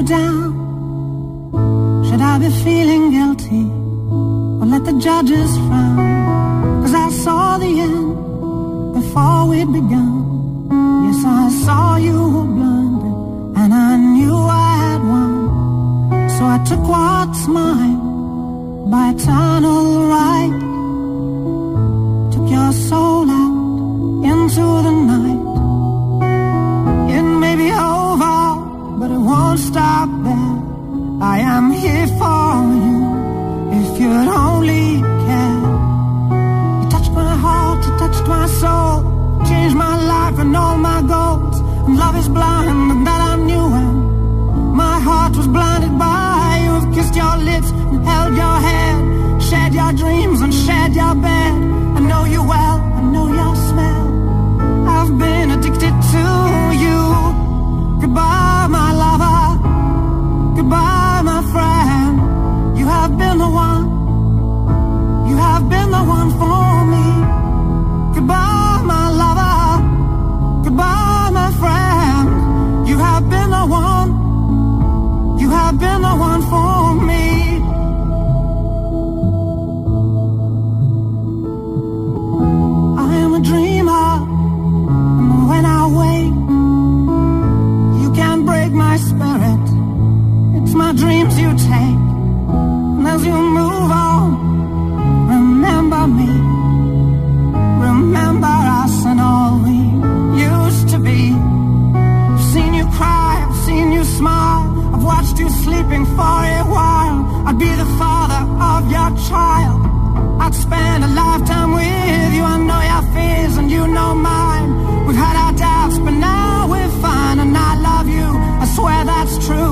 down? Should I be feeling guilty or let the judges frown? 'Cause I saw the end before we'd begun. Yes, I saw you were blinded and I knew I had won. So I took what's mine by eternal right. Took your soul out into the night. It may be over, but it won't stop there. I am here for you, if you'd only care. You touched my heart, you touched my soul, changed my life and all my goals. And love is blind, and that I knew when my heart was blinded by you. Have kissed your lips and held your hand, shared your dreams and shared your bed. I know you well, I know your smell. I've been addicted to you. Goodbye, my lover. Goodbye, my friend. You have been the one. You have been the one for me. Goodbye, my lover. Goodbye, my friend. You have been the one. You have been the one for me. I am a dreamer, and when I wake, you can't break my spirit. It's my dreams you take, and as you move on, remember me. Remember us and all we used to be. I've seen you cry, I've seen you smile, I've watched you sleeping for a while. I'd be the father of your child. I'd spend a lifetime with you. I know your fears and you know mine. We've had our doubts, but now we're fine. And I love you, I swear that's true.